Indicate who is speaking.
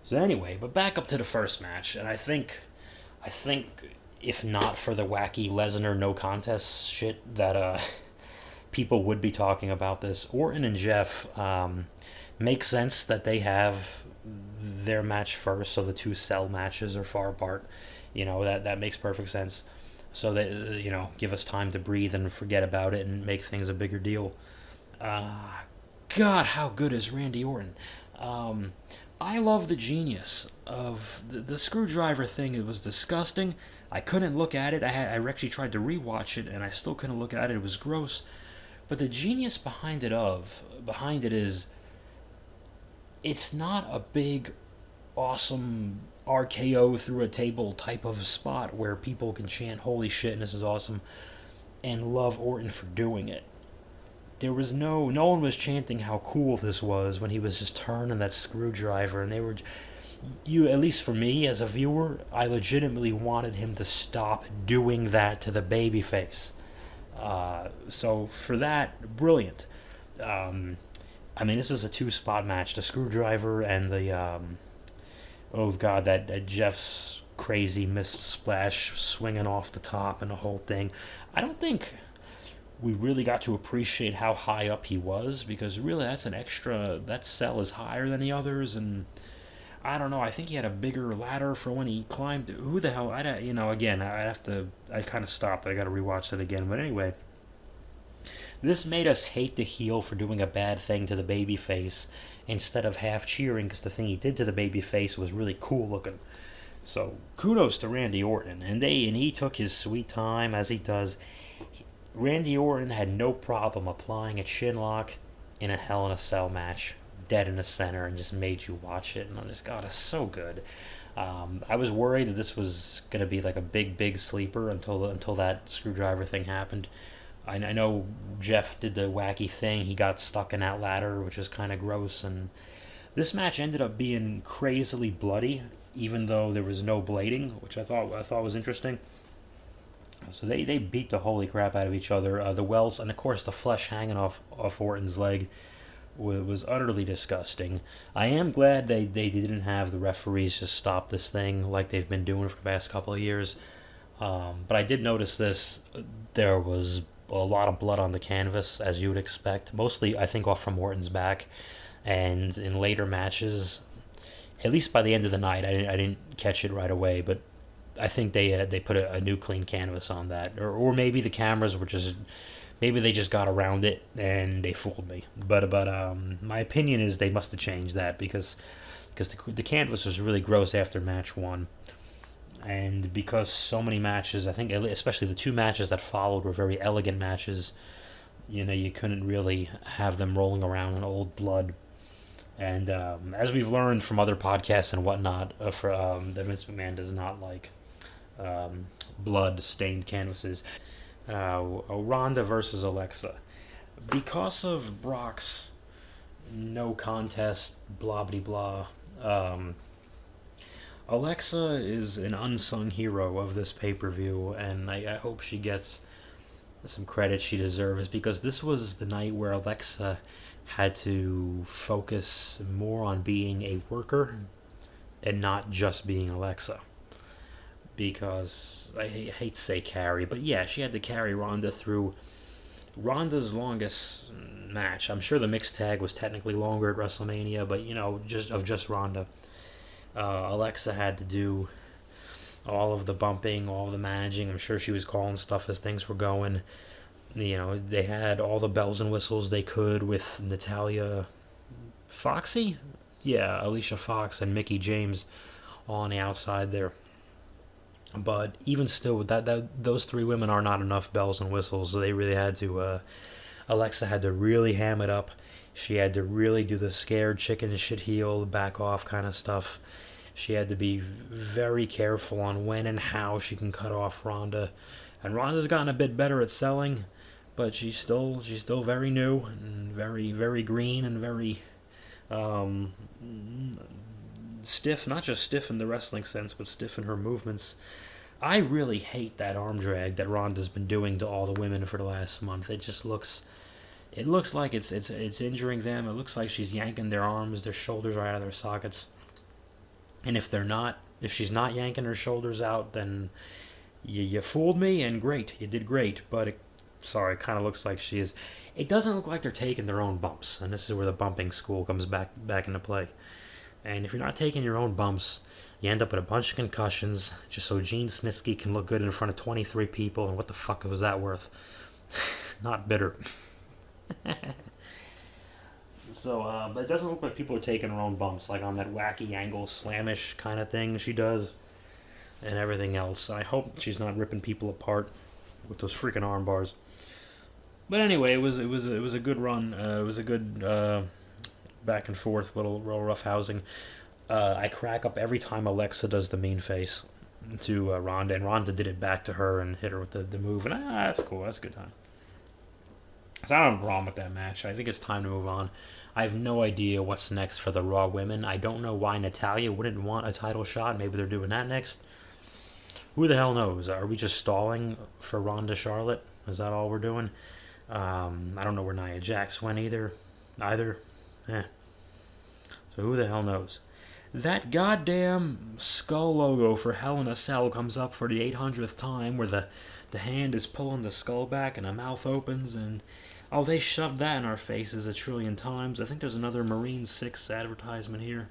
Speaker 1: So anyway, but back up to the first match, and I think if not for the wacky Lesnar no contest shit that people would be talking about this, Orton and Jeff makes sense that they have their match first, so the two cell matches are far apart. That makes perfect sense. So that give us time to breathe and forget about it and make things a bigger deal. God, how good is Randy Orton? Um, I love the genius of the screwdriver thing. It was disgusting. I couldn't look at it. I actually tried to rewatch it, and I still couldn't look at it. It was gross. But the genius behind it is, it's not a big, awesome RKO through a table type of spot where people can chant "Holy shit!" and "This is awesome," and love Orton for doing it. There was no one was chanting how cool this was when he was just turning that screwdriver, and they were, you, at least for me as a viewer, I legitimately wanted him to stop doing that to the babyface. So for that, brilliant. Um, I mean, this is a two-spot match. The screwdriver and the oh god, that Jeff's crazy missed splash swinging off the top and the whole thing. I don't think we really got to appreciate how high up he was, because really that's an extra. That cell is higher than the others, and I don't know. I think he had a bigger ladder for when he climbed. Who the hell? Again, I have to. I kind of stopped. I got to rewatch that again. But anyway, this made us hate the heel for doing a bad thing to the baby face instead of half cheering because the thing he did to the baby face was really cool looking. So kudos to Randy Orton, and he took his sweet time as he does. Randy Orton had no problem applying a chin lock in a Hell in a Cell match, dead in the center, and just made you watch it. And I just, God, it's so good. I was worried that this was gonna be like a big sleeper until that screwdriver thing happened. I know Jeff did the wacky thing. He got stuck in that ladder, which is kind of gross. And this match ended up being crazily bloody, even though there was no blading, which I thought was interesting. So they beat the holy crap out of each other. The welts and of course the flesh hanging off Orton's leg was utterly disgusting. I am glad they didn't have the referees just stop this thing like they've been doing for the past couple of years. But I did notice this. There was a lot of blood on the canvas, as you would expect. Mostly, I think, off from Orton's back. And in later matches, at least by the end of the night, I didn't catch it right away. But I think they put a new clean canvas on that, or maybe the cameras were just, maybe they just got around it and they fooled me. But my opinion is they must have changed that because the canvas was really gross after match one. And because so many matches, I think especially the two matches that followed were very elegant matches, you couldn't really have them rolling around in old blood. And as we've learned from other podcasts and whatnot, that Vince McMahon does not like blood-stained canvases. Ronda versus Alexa. Because of Brock's no contest, blah blah blah, Alexa is an unsung hero of this pay-per-view, and I hope she gets some credit she deserves, because this was the night where Alexa had to focus more on being a worker and not just being Alexa. Because I hate to say carry, but yeah, she had to carry Ronda through Ronda's longest match. I'm sure the mixed tag was technically longer at WrestleMania, but just Ronda. Alexa had to do all of the bumping, all of the managing. I'm sure she was calling stuff as things were going. They had all the bells and whistles they could with Natalia Foxy? Yeah, Alicia Fox and Mickey James on the outside there. But even still, those three women are not enough bells and whistles. So they really had to. Alexa had to really ham it up. She had to really do the scared chicken shit heel, back off kind of stuff. She had to be very careful on when and how she can cut off Ronda. And Ronda's gotten a bit better at selling, but she's still very new and very very green and very stiff. Not just stiff in the wrestling sense, but stiff in her movements. I really hate that arm drag that Ronda's been doing to all the women for the last month. It just looks. It looks like it's injuring them. It looks like she's yanking their arms. Their shoulders are out of their sockets. And if she's not yanking her shoulders out, then you fooled me, and great, you did great. But it kind of looks like she is. It doesn't look like they're taking their own bumps, and this is where the bumping school comes back into play. And if you're not taking your own bumps, you end up with a bunch of concussions just so Gene Snitsky can look good in front of 23 people. And what the fuck was that worth? Not bitter. So, but it doesn't look like people are taking their own bumps, like on that wacky angle slamish kind of thing she does, and everything else. I hope she's not ripping people apart with those freaking arm bars. But anyway, it was a good run. It was a good back and forth, little rough housing. I crack up every time Alexa does the mean face to Ronda, and Ronda did it back to her and hit her with the move, and that's cool. That's a good time. So I don't have a problem with that match. I think it's time to move on. I have no idea what's next for the Raw women. I don't know why Natalya wouldn't want a title shot. Maybe they're doing that next. Who the hell knows? Are we just stalling for Ronda Charlotte? Is that all we're doing? I don't know where Nia Jax went either. So who the hell knows? That goddamn skull logo for Hell in a Cell comes up for the 800th time, where the hand is pulling the skull back and the mouth opens, and they shoved that in our faces a trillion times. I think there's another Marine 6 advertisement here.